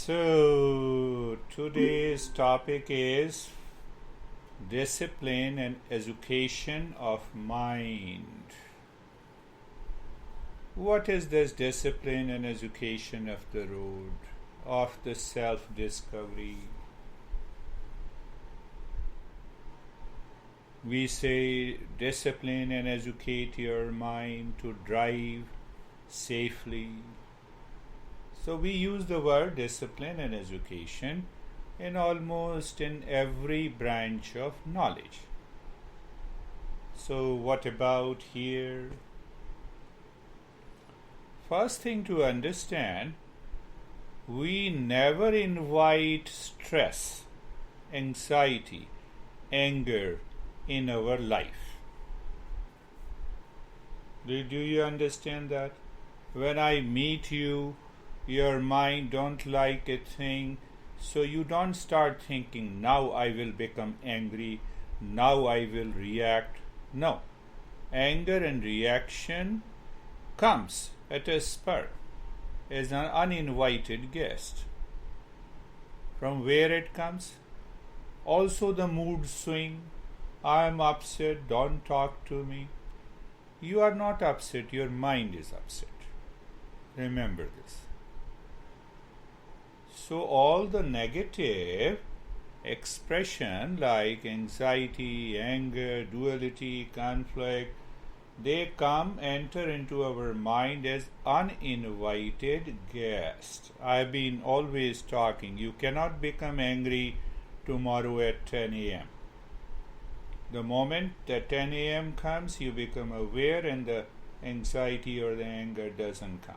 So, today's topic is discipline and education of mind. What is this discipline and education of the road, of the self-discovery? We say discipline and educate your mind to drive safely. So we use the word discipline and education in almost in every branch of knowledge. So what about here? First thing to understand, we never invite stress, anxiety, anger in our life. Do you understand that? When I meet you, your mind don't like a thing, so you don't start thinking, now I will become angry, now I will react. No. Anger and reaction comes at a spur as an uninvited guest. From where it comes? Also the mood swing. I am upset, don't talk to me. You are not upset, your mind is upset. Remember this. So all the negative expression like anxiety, anger, duality, conflict, they enter into our mind as uninvited guests. I've been always talking, you cannot become angry tomorrow at 10 a.m. The moment that 10 a.m. comes, you become aware and the anxiety or the anger doesn't come.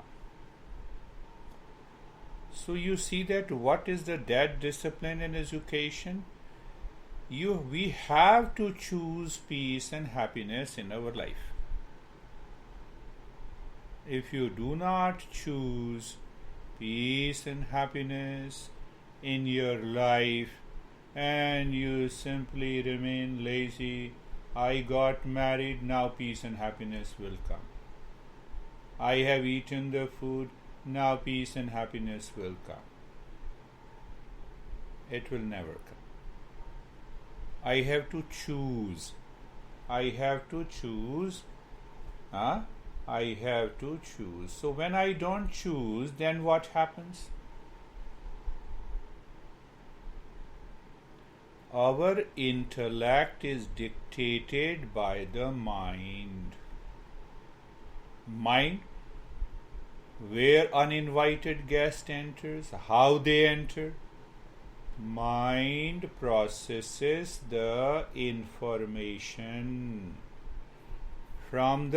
So you see that what is that discipline and education? We have to choose peace and happiness in our life. If you do not choose peace and happiness in your life and you simply remain lazy, I got married, now peace and happiness will come. I have eaten the food, now peace and happiness will come. It will never come. I have to choose. I have to choose. So when I don't choose, then what happens? Our intellect is dictated by the mind. Mind, where uninvited guest enters, how they enter. Mind processes the information. From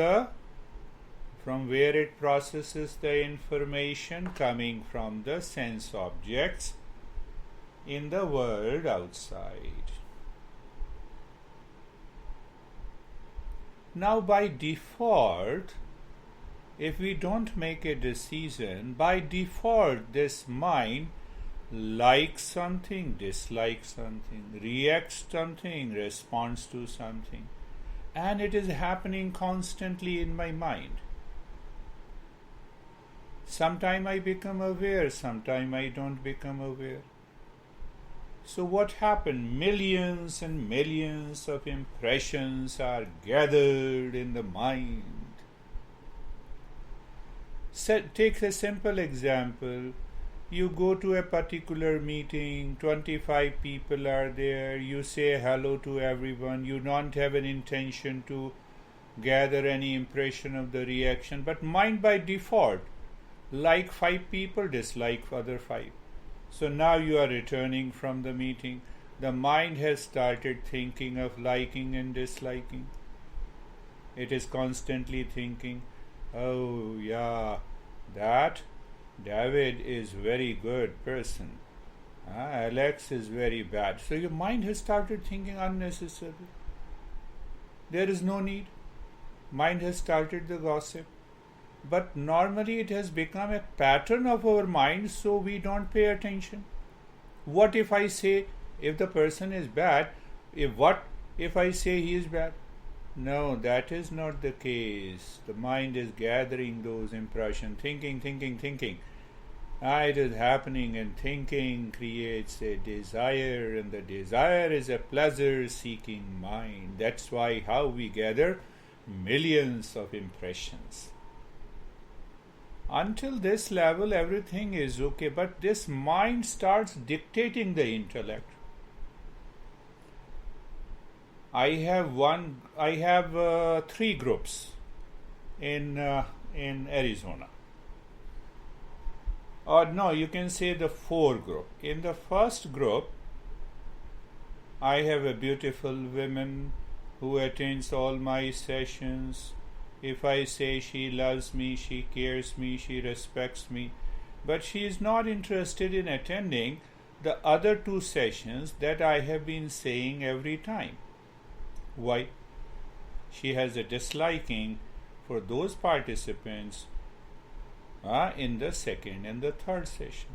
where it processes the information coming from the sense objects in the world outside. Now by default, if we don't make a decision, by default this mind likes something, dislikes something, reacts something, responds to something. And it is happening constantly in my mind. Sometime I become aware, sometime I don't become aware. So what happened? Millions and millions of impressions are gathered in the mind. Take a simple example. You go to a particular meeting, 25 people are there, you say hello to everyone, you don't have an intention to gather any impression of the reaction, but mind by default, like 5 people, dislike other 5. So now you are returning from the meeting. The mind has started thinking of liking and disliking. It is constantly thinking, oh yeah, that David is very good person. Alex is very bad. So your mind has started thinking unnecessarily. There is no need. Mind has started the gossip. But normally it has become a pattern of our mind, so we don't pay attention. What if I say, if the person is bad, if I say he is bad? No, that is not the case. The mind is gathering those impressions, thinking. It is happening, and thinking creates a desire, and the desire is a pleasure-seeking mind. That's why how we gather millions of impressions. Until this level, everything is okay, but this mind starts dictating the intellect. I have three groups in Arizona. Or no, you can say the four group. In the first group, I have a beautiful woman who attends all my sessions. If I say she loves me, she cares me, she respects me, but she is not interested in attending the other two sessions that I have been saying every time. Why? She has a disliking for those participants in the second and the third session.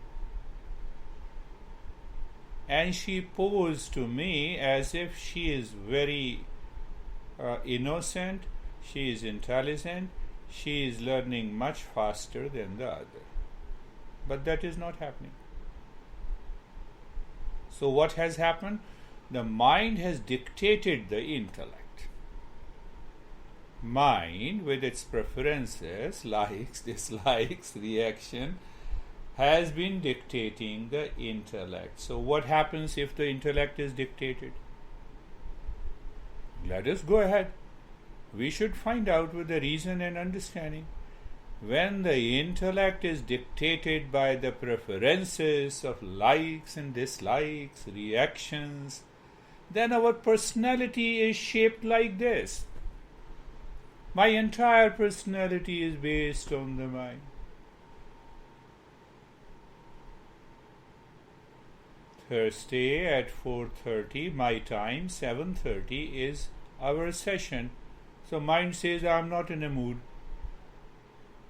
And she posed to me as if she is very innocent, she is intelligent, she is learning much faster than the other. But that is not happening. So what has happened? The mind has dictated the intellect. Mind, with its preferences, likes, dislikes, reaction, has been dictating the intellect. So what happens if the intellect is dictated? Let us go ahead. We should find out with the reason and understanding. When the intellect is dictated by the preferences of likes and dislikes, reactions, then our personality is shaped like this. My entire personality is based on the mind. Thursday at 4:30, my time, 7:30 is our session. So mind says, I am not in a mood.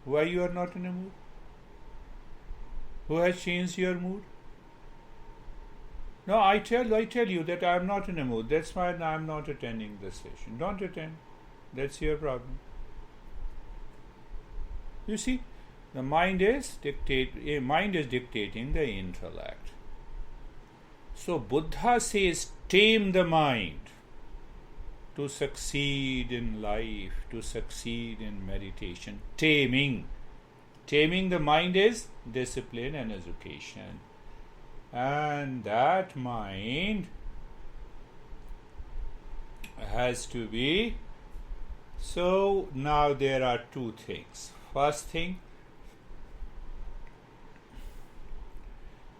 Why you are not in a mood? Who has changed your mood? No, I tell you that I am not in a mood. That's why I am not attending this session. Don't attend. That's your problem. You see, the mind is dictating the intellect. So Buddha says, tame the mind to succeed in life, to succeed in meditation. Taming the mind is discipline and education. And that mind has to be. So now there are two things. First thing,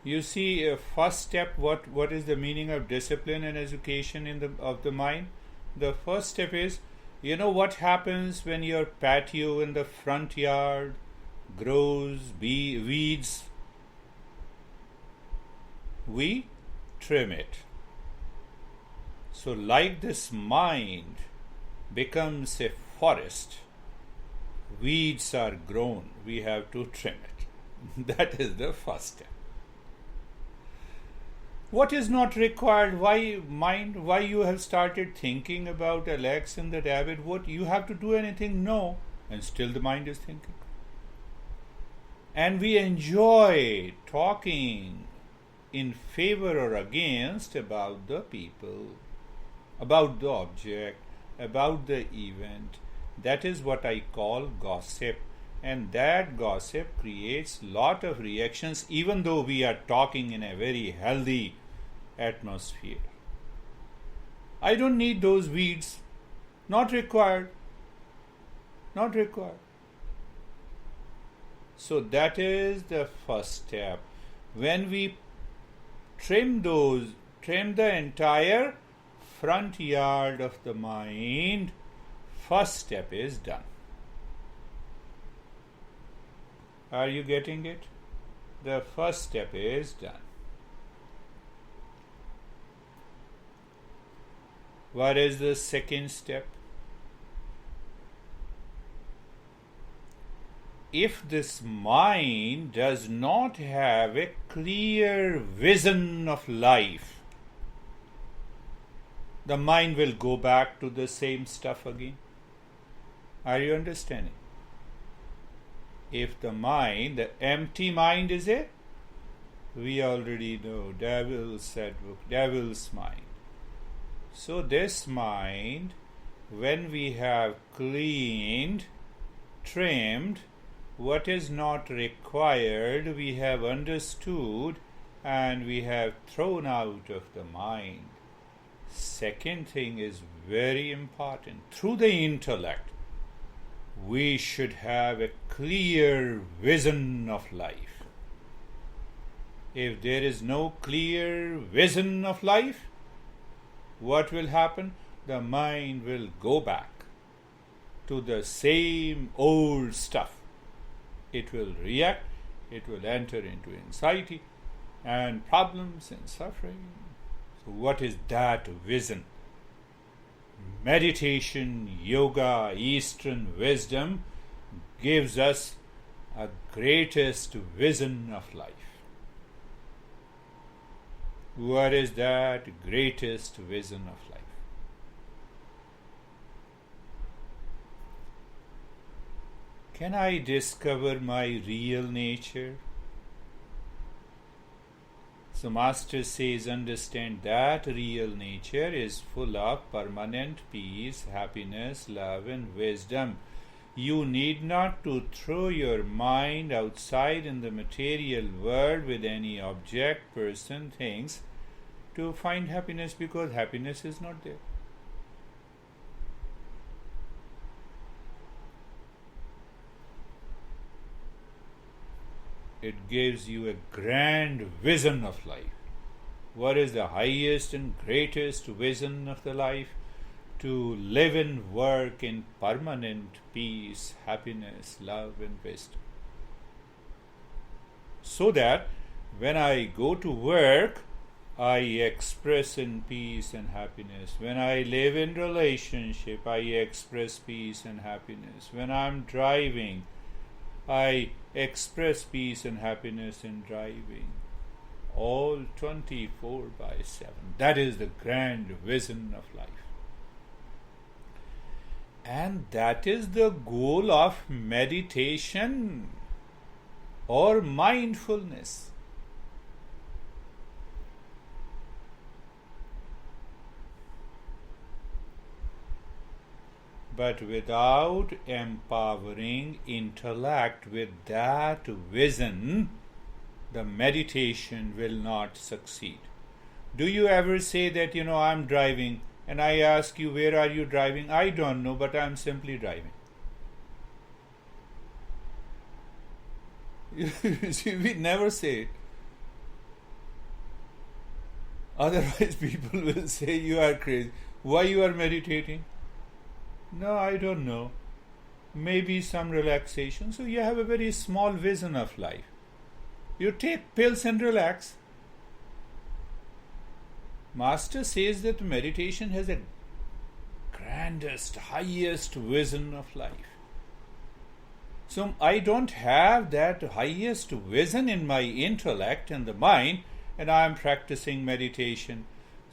you see, first step, what is the meaning of discipline and education of the mind? The first step is, you know what happens when your patio in the front yard grows weeds? We trim it. So like this mind becomes a forest, weeds are grown, we have to trim it. That is the first step. What is not required? Why mind? Why you have started thinking about Alex and the rabbit? What you have to do anything? No. And still the mind is thinking. And we enjoy talking in favor or against about the people, about the object, about the event. That is what I call gossip. And that gossip creates lot of reactions, even though we are talking in a very healthy atmosphere. I don't need those weeds. Not required. Not required. So that is the first step. When we trim the entire front yard of the mind, first step is done. Are you getting it? The first step is done. What is the second step? If this mind does not have a clear vision of life, the mind will go back to the same stuff again. Are you understanding? If the mind, the empty mind is it, we already know, devil said book, devil's mind. So this mind, when we have cleaned, trimmed, what is not required, we have understood and we have thrown out of the mind. Second thing is very important. Through the intellect, we should have a clear vision of life. If there is no clear vision of life, what will happen? The mind will go back to the same old stuff. It will react, it will enter into anxiety and problems and suffering. So what is that vision? Meditation, yoga, Eastern wisdom gives us a greatest vision of life. What is that greatest vision of life? Can I discover my real nature? So Master says, understand that real nature is full of permanent peace, happiness, love and wisdom. You need not to throw your mind outside in the material world with any object, person, things to find happiness, because happiness is not there. It gives you a grand vision of life. What is the highest and greatest vision of the life? To live and work in permanent peace, happiness, love and wisdom. So that when I go to work, I express in peace and happiness. When I live in relationship, I express peace and happiness. When I'm driving, I express peace and happiness in driving. All 24/7. That is the grand vision of life. And that is the goal of meditation or mindfulness. But without empowering intellect with that vision, the meditation will not succeed. Do you ever say that, I'm driving, and I ask you, where are you driving? I don't know, but I'm simply driving. See, we never say it. Otherwise, people will say you are crazy. Why you are meditating? No, I don't know. Maybe some relaxation. So you have a very small vision of life. You take pills and relax. Master says that meditation has a grandest, highest vision of life. So I don't have that highest vision in my intellect and the mind, and I am practicing meditation.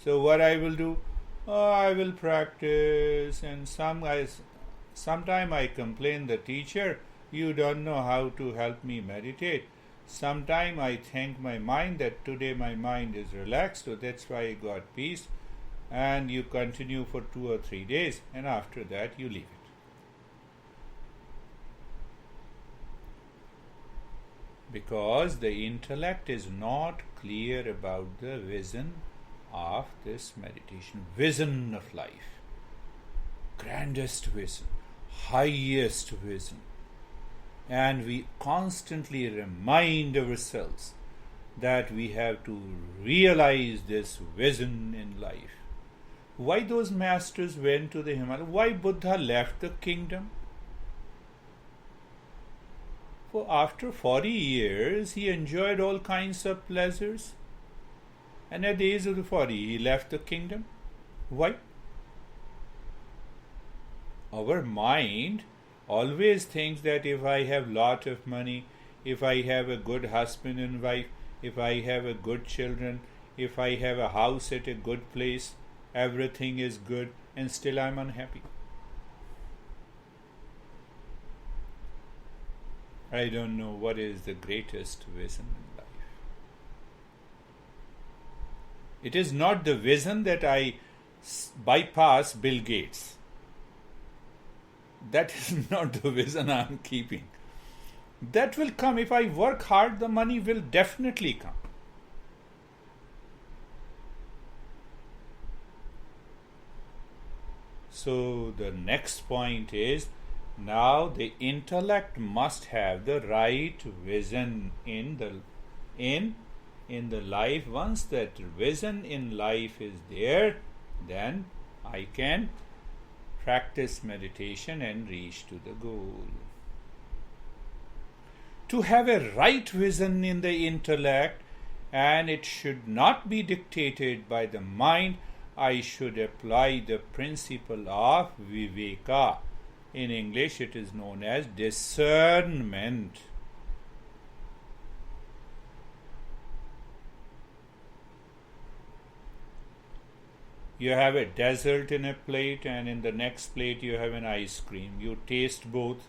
So what I will do? I will practice, and sometime I complain the teacher, you don't know how to help me meditate. Sometime I thank my mind that today my mind is relaxed, so that's why I got peace. And you continue for 2 or 3 days, and after that you leave it. Because the intellect is not clear about the vision of this meditation. Vision of life. Grandest vision. Highest vision. And we constantly remind ourselves that we have to realize this vision in life. Why those masters went to the Himalayas? Why Buddha left the kingdom? For after 40 years, he enjoyed all kinds of pleasures. And at the age of the 40, he left the kingdom. Why? Our mind always thinks that if I have lot of money, if I have a good husband and wife, if I have a good children, if I have a house at a good place, everything is good, and still I'm unhappy. I don't know what is the greatest vision in life. It is not the vision that I bypass Bill Gates. That is not the vision I am keeping. That will come. If I work hard, the money will definitely come. So the next point is, now the intellect must have the right vision in the life. Once that vision in life is there, then I can practice meditation and reach to the goal. To have a right vision in the intellect, and it should not be dictated by the mind, I should apply the principle of viveka. In English, it is known as discernment. You have a dessert in a plate, and in the next plate you have an ice cream. You taste both.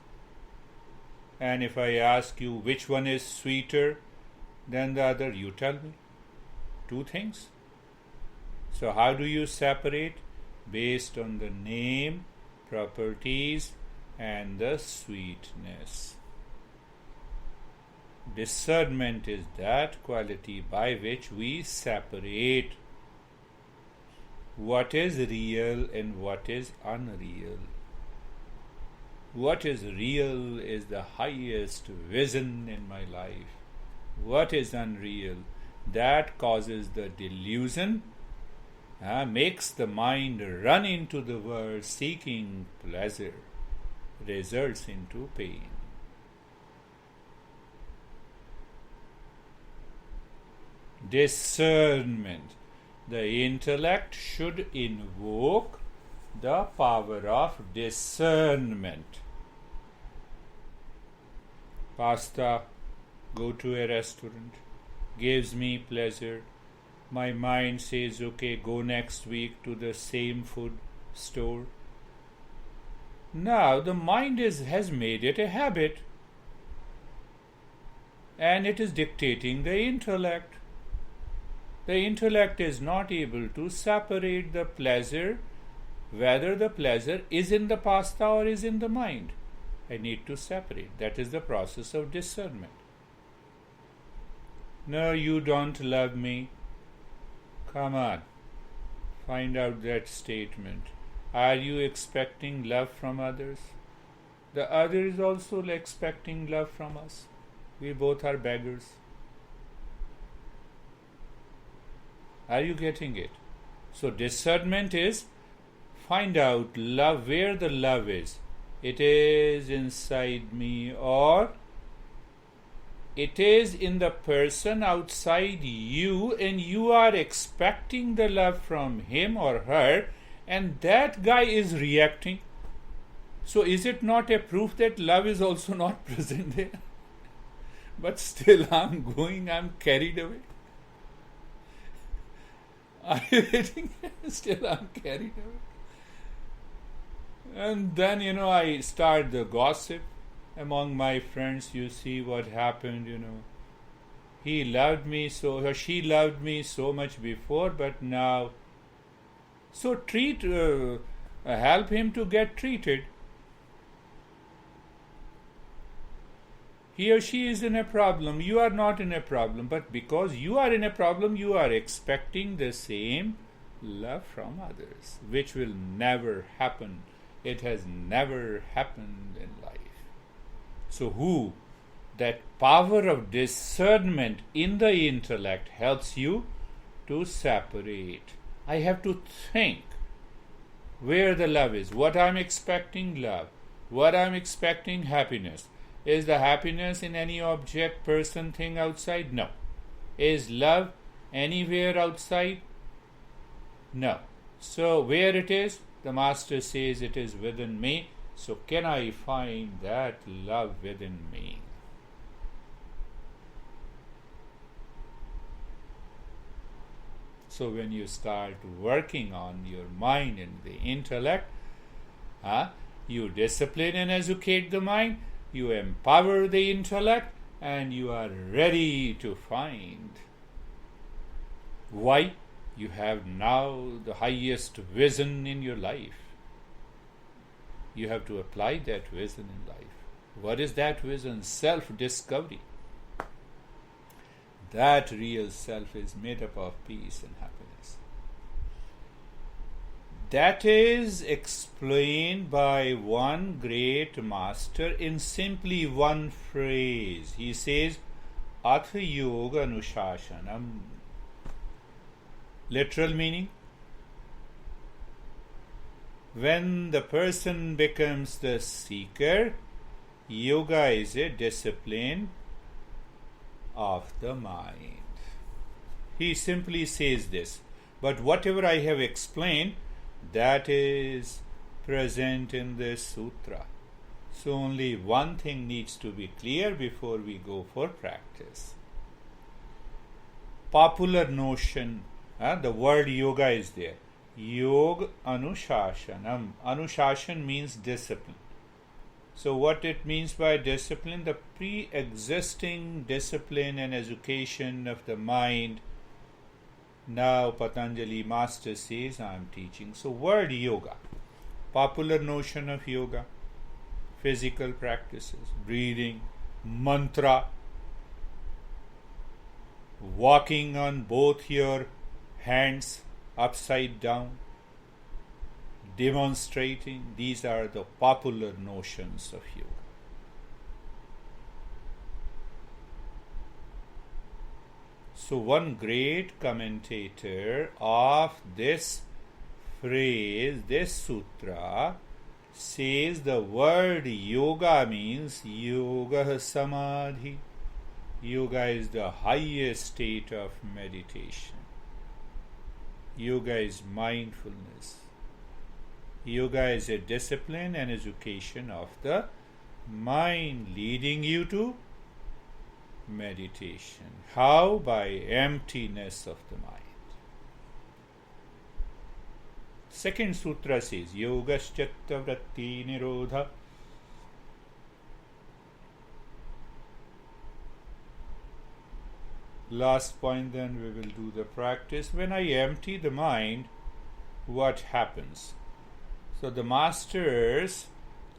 And if I ask you which one is sweeter than the other, you tell me. Two things. So how do you separate? Based on the name, properties, and the sweetness. Discernment is that quality by which we separate what is real and what is unreal. What is real is the highest vision in my life. What is unreal? That causes the delusion, makes the mind run into the world seeking pleasure, results into pain. Discernment. The intellect should invoke the power of discernment. Pasta, go to a restaurant, gives me pleasure. My mind says, okay, go next week to the same food store. Now the mind has made it a habit, and it is dictating the intellect. The intellect is not able to separate the pleasure, whether the pleasure is in the pasta or is in the mind. I need to separate. That is the process of discernment. No, you don't love me. Come on, find out that statement. Are you expecting love from others? The other is also expecting love from us. We both are beggars. Are you getting it? So discernment is find out love, where the love is. It is inside me, or it is in the person outside you, and you are expecting the love from him or her, and that guy is reacting. So is it not a proof that love is also not present there? But still I'm carried away. Are you getting it? Still I'm carried away. And then, I start the gossip among my friends. You see what happened, He loved me so, or she loved me so much before, but now. So help him to get treated. He or she is in a problem. You are not in a problem. But because you are in a problem, you are expecting the same love from others, which will never happen. It has never happened in life. So that power of discernment in the intellect helps you to separate. I have to think where the love is. What I'm expecting, love. What I'm expecting, happiness. Is the happiness in any object, person, thing outside? No. Is love anywhere outside? No. So where it is? The Master says it is within me. So can I find that love within me? So when you start working on your mind and the intellect, you discipline and educate the mind, you empower the intellect, and you are ready to find. Why? You have now the highest vision in your life. You have to apply that vision in life. What is that vision? Self-discovery. That real self is made up of peace and happiness. That is explained by one great master in simply one phrase. He says, Atha Yoga Anushasanam. Literal meaning, when the person becomes the seeker, yoga is a discipline of the mind. He simply says this. But whatever I have explained, that is present in this sutra. So only one thing needs to be clear before we go for practice. Popular notion, the word yoga is there. Yoga Anushasanam. Anushasana means discipline. So what it means by discipline? The pre-existing discipline and education of the mind. Now Patanjali Master says, I am teaching. So word yoga. Popular notion of yoga. Physical practices. Breathing. Mantra. Walking on both your hands upside down. Demonstrating. These are the popular notions of yoga. So one great commentator of this phrase, this sutra, says the word yoga means yoga samadhi. Yoga is the highest state of meditation. Yoga is mindfulness. Yoga is a discipline and education of the mind, leading you to meditation. How? By emptiness of the mind. Second sutra says, Yogaschatta vratti nirodha. Last point, then we will do the practice. When I empty the mind, what happens? So the masters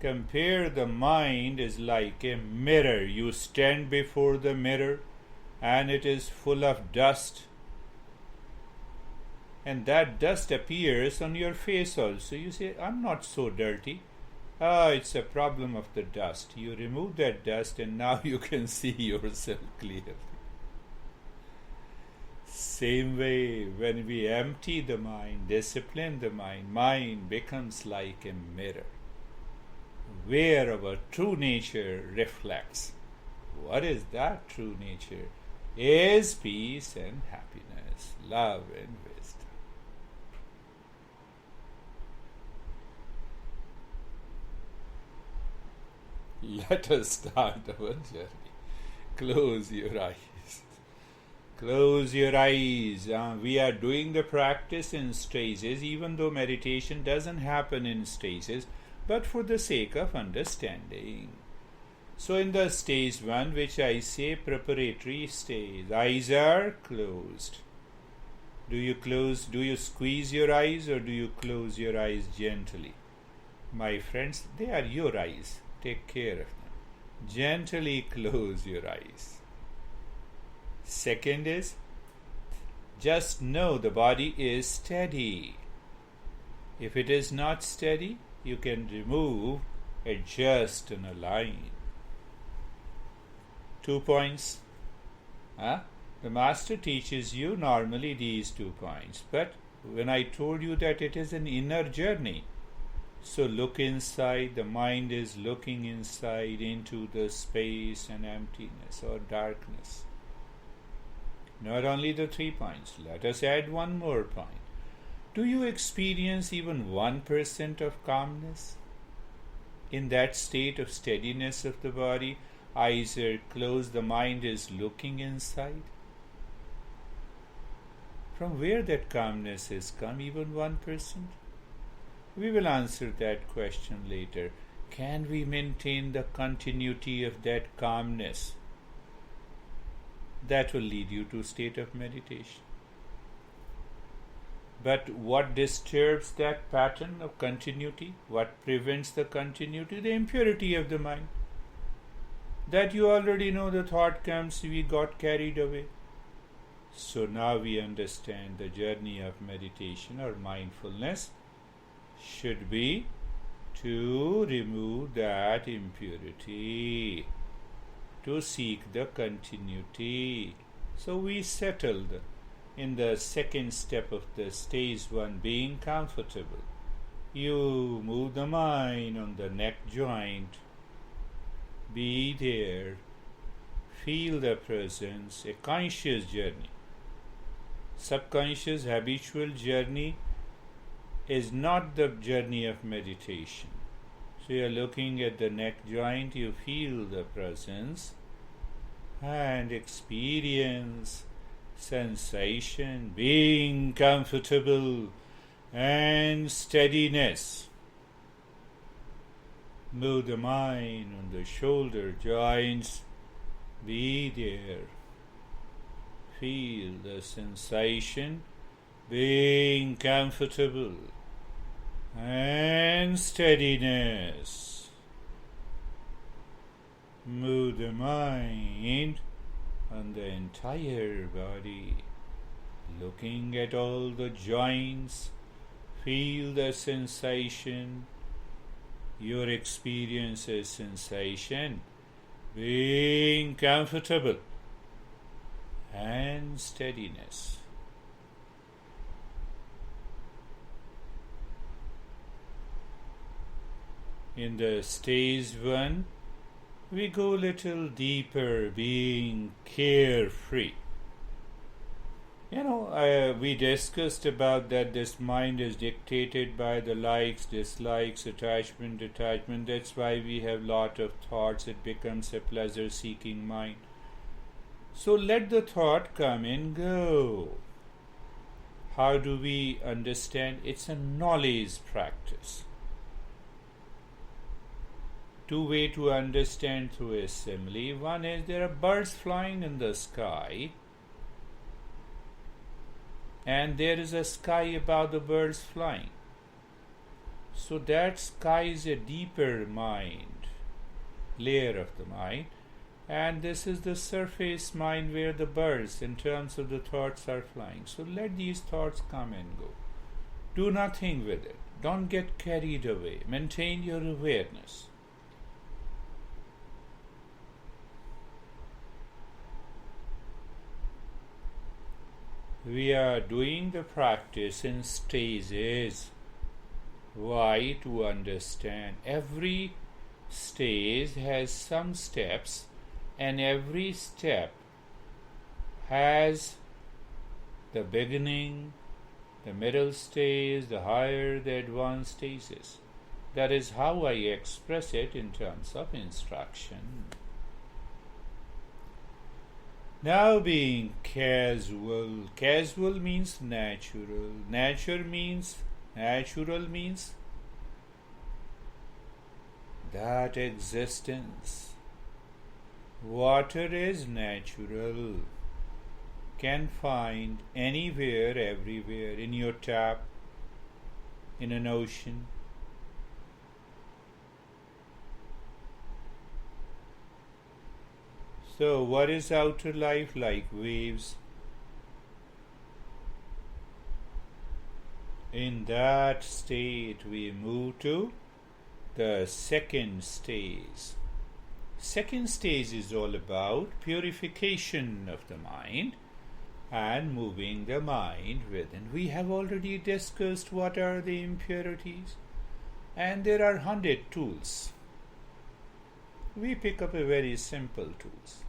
compare the mind is like a mirror. You stand before the mirror and it is full of dust. And that dust appears on your face also. You say, I'm not so dirty. It's a problem of the dust. You remove that dust and now you can see yourself clearly. Same way, when we empty the mind, discipline the mind becomes like a mirror, where our true nature reflects. What is that true nature? Is peace and happiness, love and wisdom. Let us start our journey. Close your eyes. Close your eyes. We are doing the practice in stages, even though meditation doesn't happen in stages, but for the sake of understanding. So in the stage 1, which I say preparatory stage, eyes are closed. Do you squeeze your eyes or do you close your eyes gently? My friends, they are your eyes. Take care of them. Gently close your eyes. Second is, just know the body is steady. If it is not steady, you can remove, adjust and align. 2 points. The master teaches you normally these 2 points. But when I told you that it is an inner journey, so look inside, the mind is looking inside into the space and emptiness or darkness. Not only the 3 points, let us add one more point. Do you experience even 1% of calmness? In that state of steadiness of the body, eyes are closed, the mind is looking inside. From where that calmness has come, even 1%? We will answer that question later. can we maintain the continuity of that calmness? That will lead you to a state of meditation. But what disturbs that pattern of continuity? What prevents the continuity? The impurity of the mind. That you already know, the thought comes, we got carried away. So now we understand the journey of meditation or mindfulness should be to remove that impurity, to seek the continuity. So we settled in the second step of the stage 1, being comfortable. You move the mind on the neck joint. Be there. Feel the presence, a conscious journey. Subconscious, habitual journey is not the journey of meditation. So you are looking at the neck joint, you feel the presence and experience sensation, being comfortable and steadiness. Move the mind on the shoulder joints. Be there. Feel the sensation, being comfortable and steadiness. Move the mind on the entire body, looking at all the joints. Feel the sensation. Your experience is sensation, being comfortable and steadiness. In the stage 1, we go little deeper, being carefree. We discussed about that this mind is dictated by the likes, dislikes, attachment, detachment. That's why we have lot of thoughts. It becomes a pleasure-seeking mind. So let the thought come and go. How do we understand? It's a knowledge practice. Two ways to understand through a simile. One is there are birds flying in the sky, and there is a sky above the birds flying. So that sky is a deeper mind, layer of the mind, and this is the surface mind where the birds, in terms of the thoughts, are flying. So let these thoughts come and go. Do nothing with it. Don't get carried away. Maintain your awareness. We are doing the practice in stages. Why? To understand. Every stage has some steps, and every step has the beginning, the middle stage, the higher, the advanced stages. That is how I express it in terms of instruction. Now being casual. Casual means natural. Natural means that existence. Water is natural. Can find anywhere, everywhere, in your tap, in an ocean. So, what is outer life like? Waves. In that state, we move to the second stage. Second stage is all about purification of the mind and moving the mind within. We have already discussed what are the impurities, and there are 100 tools. We pick up a very simple tools.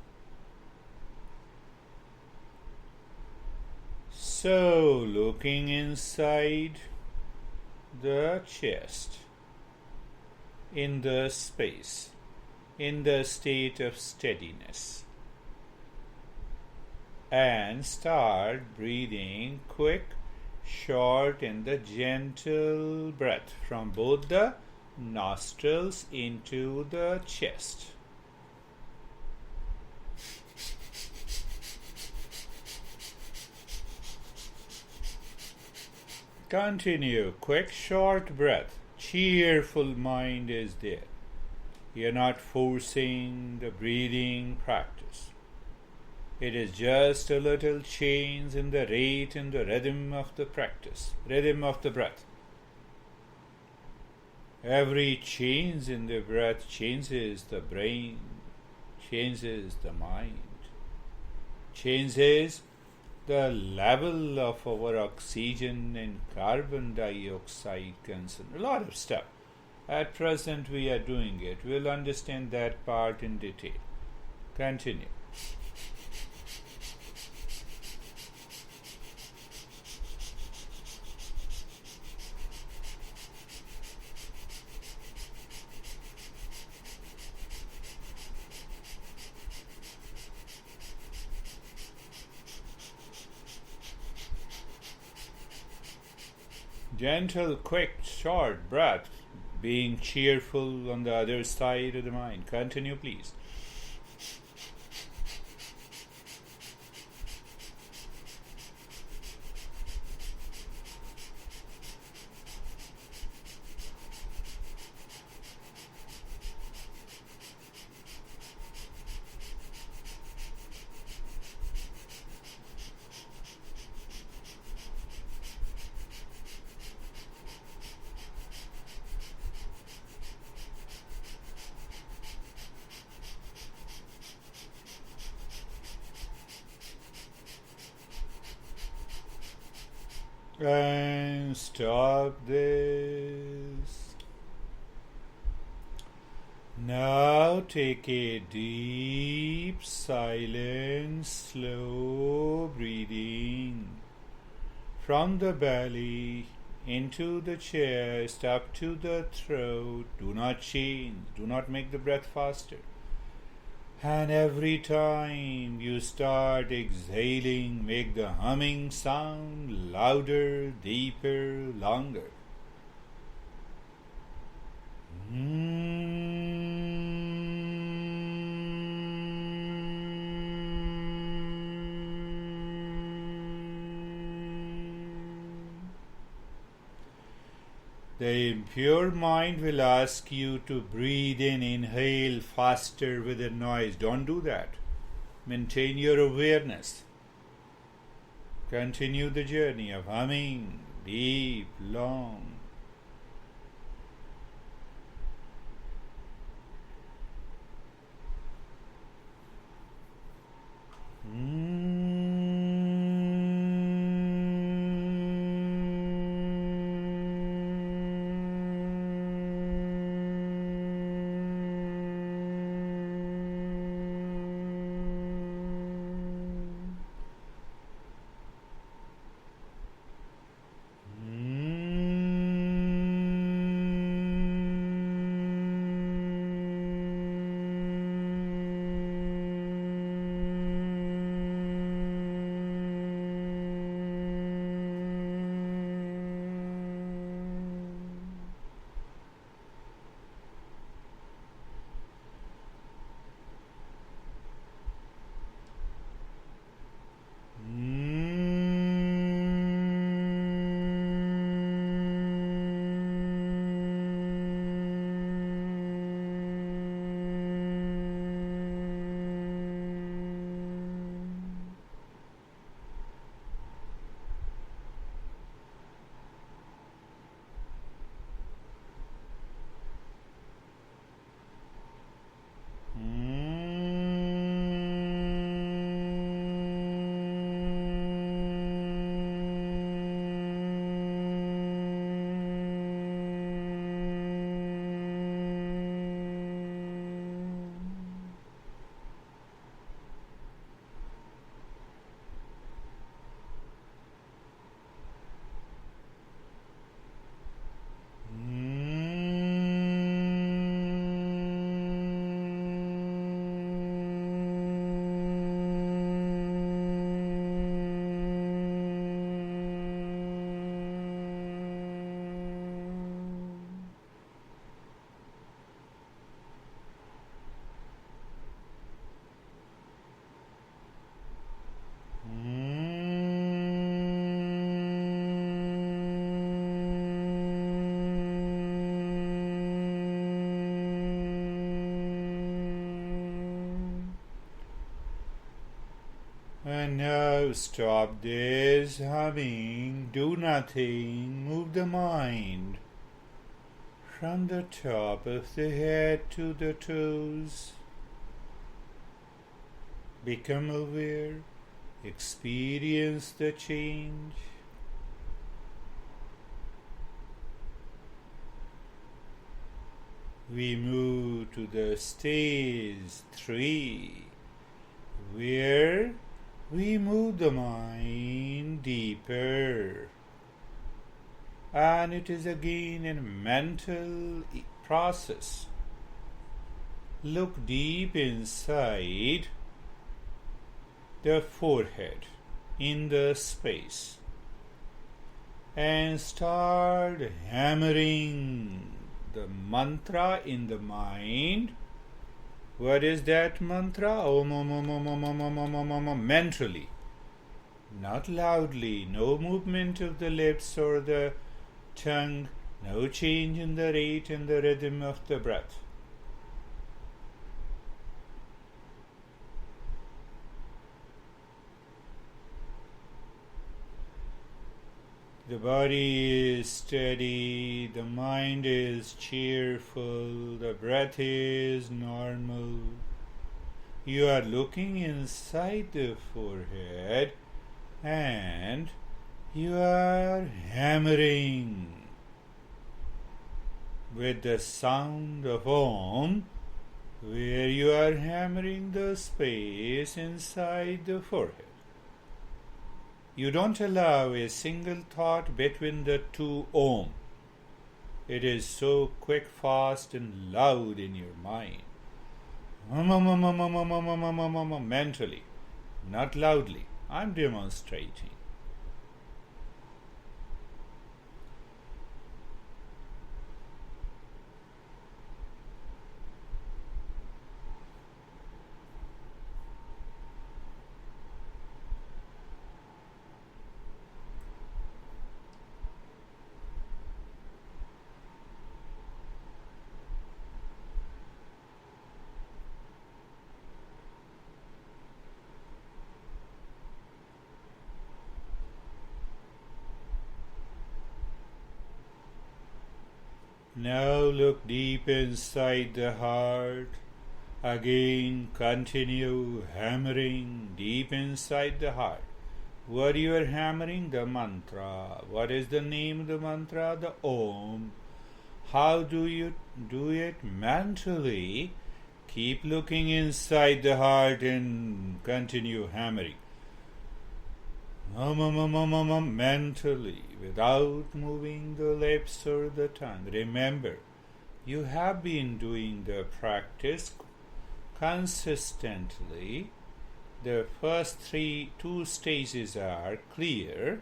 So, looking inside the chest, in the space, in the state of steadiness, and start breathing quick, short, and the gentle breath from both the nostrils into the chest. Continue. Quick, short breath. Cheerful mind is there. You're not forcing the breathing practice. It is just a little change in the rate and the rhythm of the practice, rhythm of the breath. Every change in the breath changes the brain, changes the mind, changes the level of our oxygen and carbon dioxide consumption, a lot of stuff. At present we are doing it. We'll understand that part in detail. Continue. Gentle, quick, short breath, being cheerful on the other side of the mind. Continue, please. And stop this. Now take a deep, silent, slow breathing from the belly into the chest up to the throat. Do not change, do not make the breath faster. And every time you start exhaling, make the humming sound louder, deeper, longer. The impure mind will ask you to breathe in, inhale faster with a noise. Don't do that. Maintain your awareness. Continue the journey of humming, deep, long. And now stop this humming, do nothing, move the mind from the top of the head to the toes. Become aware, experience the change. We move to the stage 3, where we move the mind deeper. And it is again a mental process. Look deep inside the forehead, in the space, and start hammering the mantra in the mind. What is that mantra? Om om om om om om om om om om, mentally, not loudly, no movement of the lips or the tongue, no change in the rate and the rhythm of the breath. The body is steady, the mind is cheerful, the breath is normal. You are looking inside the forehead and you are hammering with the sound of Om, where you are hammering the space inside the forehead. You don't allow a single thought between the two Om. It is so quick, fast, and loud in your mind. Mentally, not loudly. I'm demonstrating. Now look deep inside the heart. Again continue hammering deep inside the heart. What you are hammering? The mantra. What is the name of the mantra? The Om. How do you do it? Mentally. Keep looking inside the heart and continue hammering. Mentally, without moving the lips or the tongue. Remember, you have been doing the practice consistently. The first two stages are clear,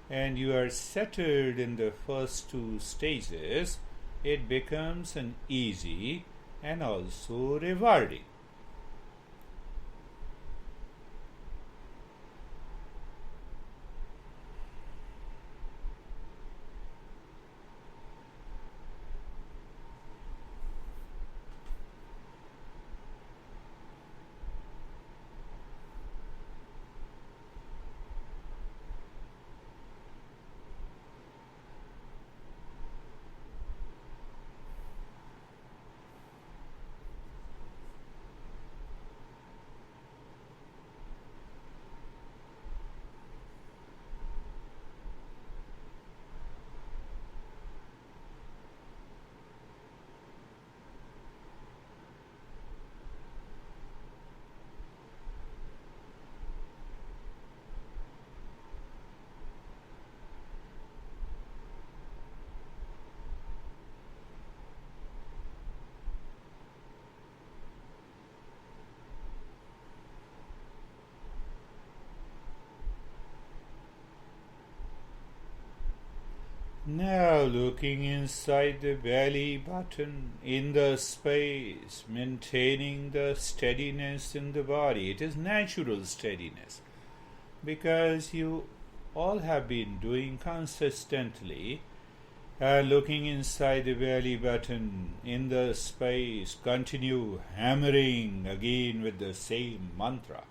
and you are settled in the first two stages. It becomes an easy and also rewarding. Now looking inside the belly button, in the space, maintaining the steadiness in the body. It is natural steadiness because you all have been doing consistently. Looking inside the belly button, in the space, continue hammering again with the same mantra.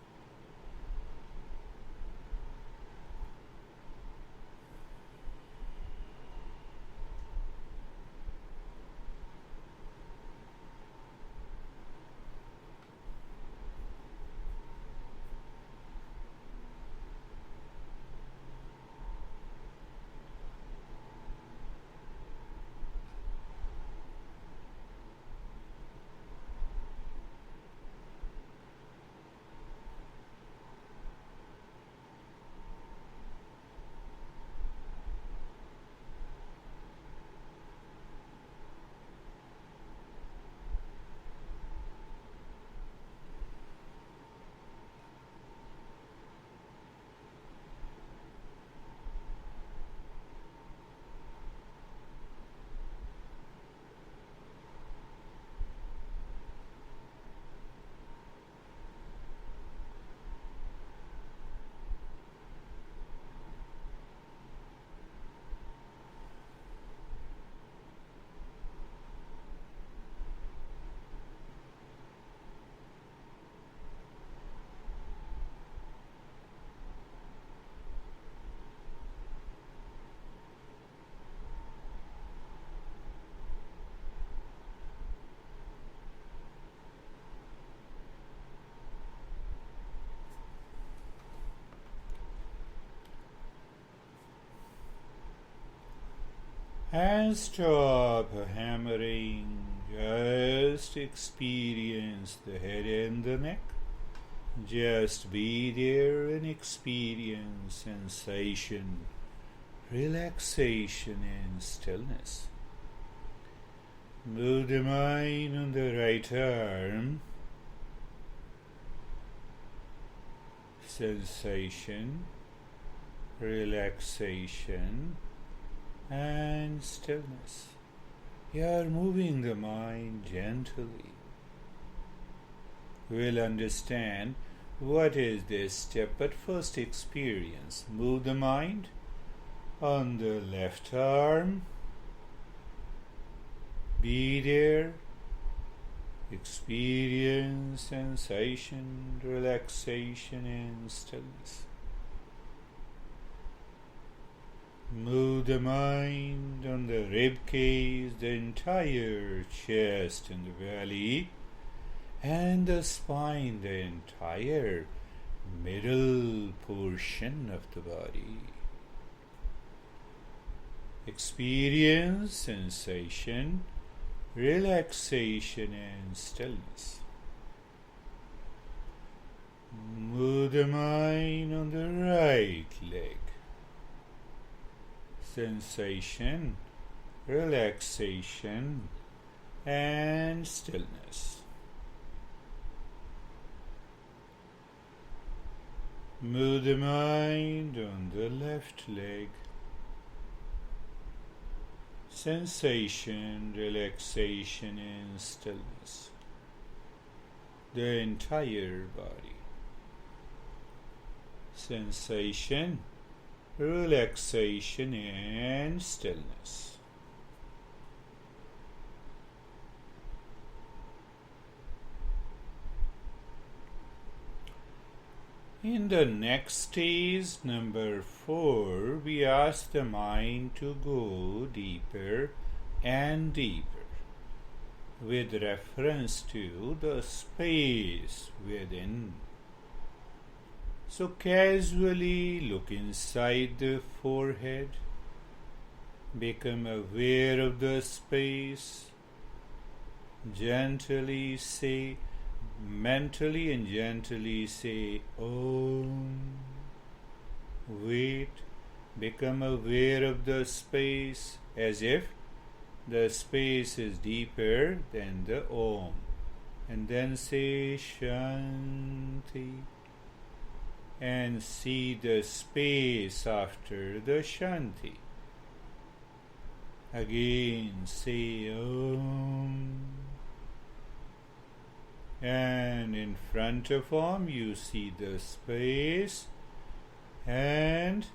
And stop hammering. Just experience the head and the neck. Just be there and experience sensation, relaxation, and stillness. Move the mind on the right arm. Sensation, relaxation, and stillness. You are moving the mind gently. We'll understand what is this step, but first experience. Move the mind on the left arm. Be there. Experience sensation, relaxation, and stillness. Move the mind on the rib cage, the entire chest and the belly, and the spine, the entire middle portion of the body. Experience sensation, relaxation, and stillness. Move the mind on the right leg. Sensation, relaxation, and stillness. Move the mind on the left leg. Sensation, relaxation, and stillness. The entire body. Sensation, relaxation, and stillness. In the next stage, number 4, we ask the mind to go deeper and deeper with reference to the space within. So casually look inside the forehead, become aware of the space, gently say, mentally and gently say Om. Wait, become aware of the space as if the space is deeper than the Om. And then say Shanti. And see the space after the Shanti. Again say Om. And in front of Om you see the space and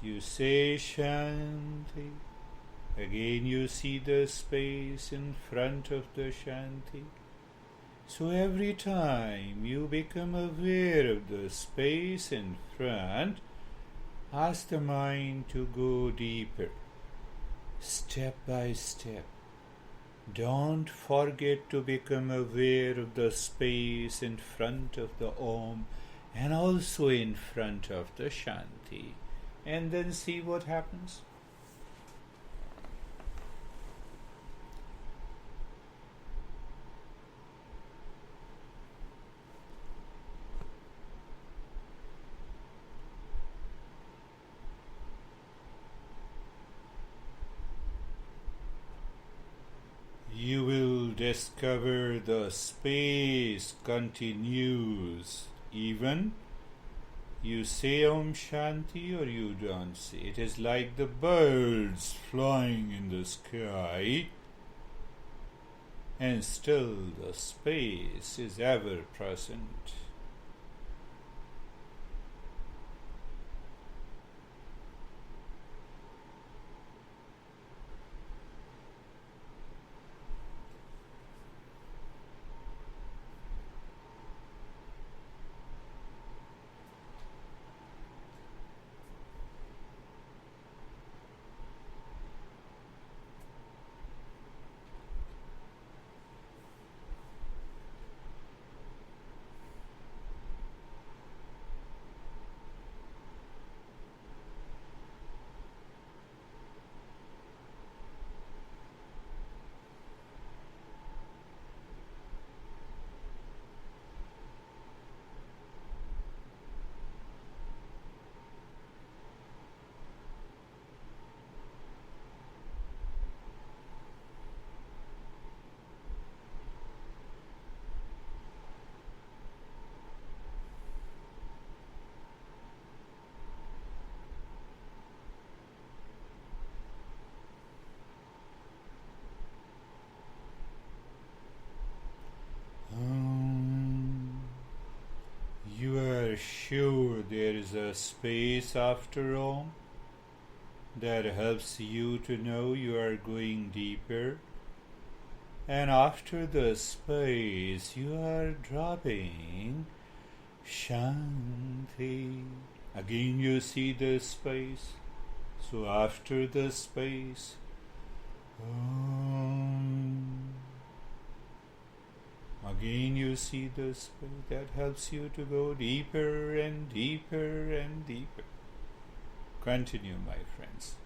you say Shanti. Again you see the space in front of the Shanti. So every time you become aware of the space in front, ask the mind to go deeper, step by step. Don't forget to become aware of the space in front of the Om and also in front of the Shanti. And then see what happens. You will discover the space continues even you say Om Shanti or you don't say. It is like the birds flying in the sky and still the space is ever present. there is a space after all that helps you to know you are going deeper. And after the space, you are dropping Shanti. Again, you see the space. So after the space, again you see the space. That helps you to go deeper and deeper and deeper. Continue, my friends.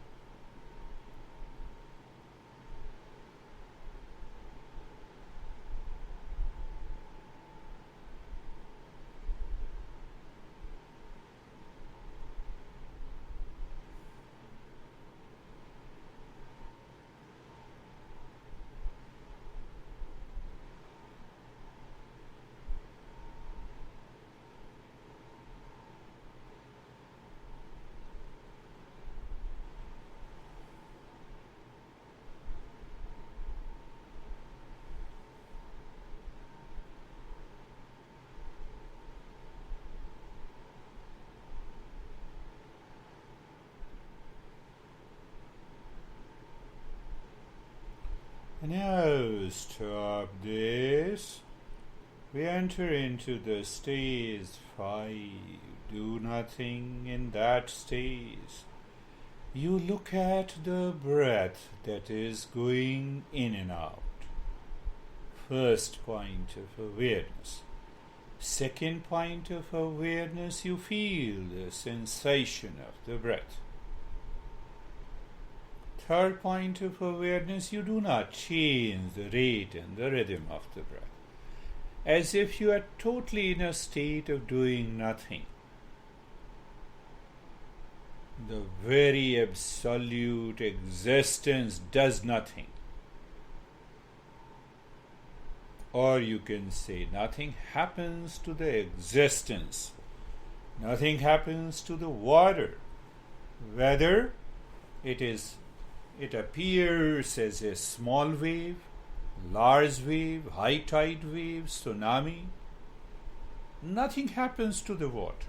Now stop this. We enter into the stage 5. Do nothing in that stage. You look at the breath that is going in and out. First point of awareness. Second point of awareness, you feel the sensation of the breath. Third point of awareness, you do not change the rate and the rhythm of the breath. As if you are totally in a state of doing nothing. The very absolute existence does nothing. Or you can say nothing happens to the existence. Nothing happens to the water. Whether it appears as a small wave, large wave, high tide wave, tsunami. Nothing happens to the water.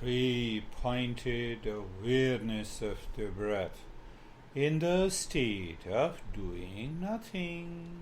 Three-pointed awareness of the breath in the state of doing nothing.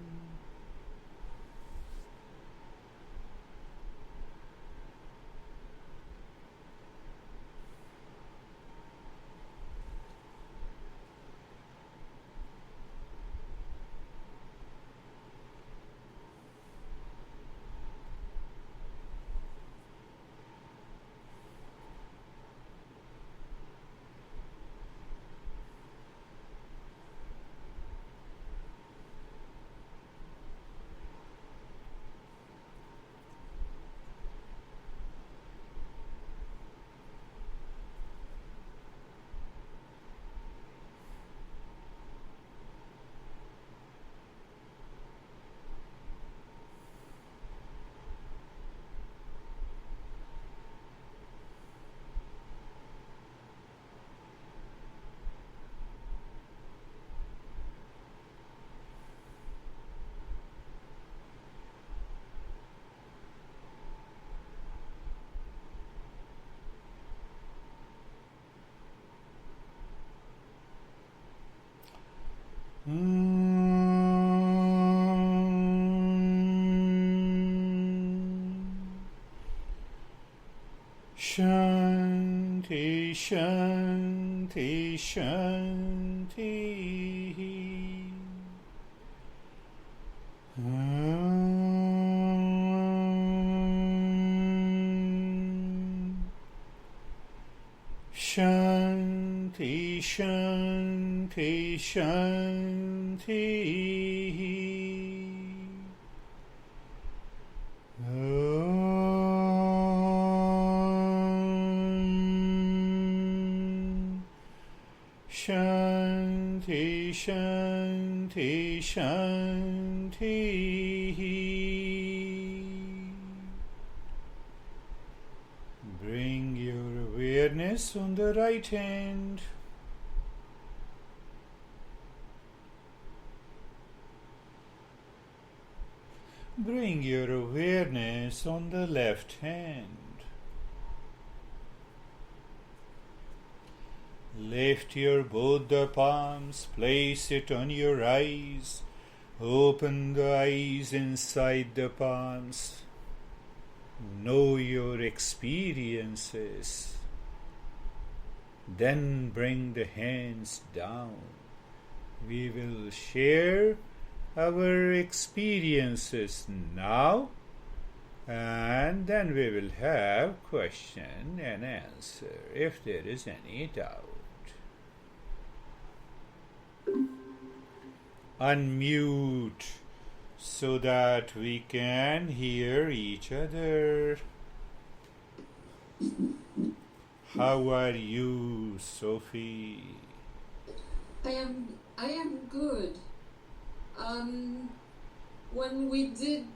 Shanti, Shanti, Shanti. Shanti, Shanti, Shanti. Shanti, Shanti, Shanti. Bring your awareness on the right hand. Bring your awareness on the left hand. Lift your both the palms, place it on your eyes. Open the eyes inside the palms. Know your experiences. Then bring the hands down. We will share our experiences now, and then we will have question and answer if there is any doubt. Unmute so that we can hear each other. How are you, Sophie? I am good. When we did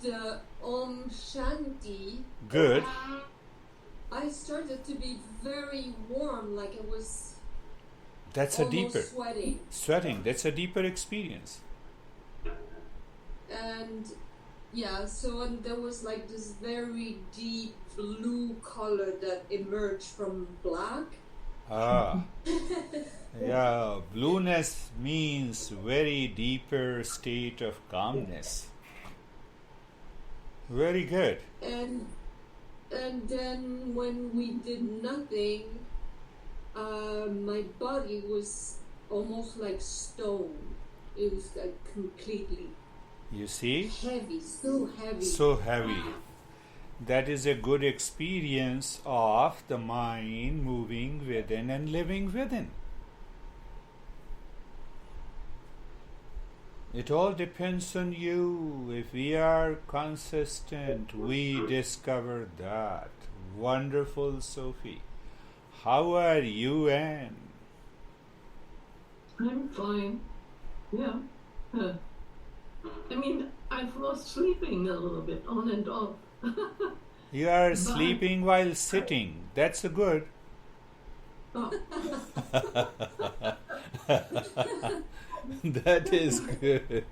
Om Shanti, Good. I started to be very warm, like it was That's a deeper sweating. That's a deeper experience. And yeah, and there was like this very deep blue color that emerged from black. Yeah, blueness means very deeper state of calmness. Very good. And then when we did nothing, my body was almost like stone. It was like completely. You see? Heavy, so heavy. So heavy. That is a good experience of the mind moving within and living within. It all depends on you. If we are consistent, we discover that. Wonderful, Sophie. How are you, Anne? I'm fine. Yeah. I mean, I've lost sleeping a little bit, on and off. You are sleeping while sitting. That's good. Oh. That is good.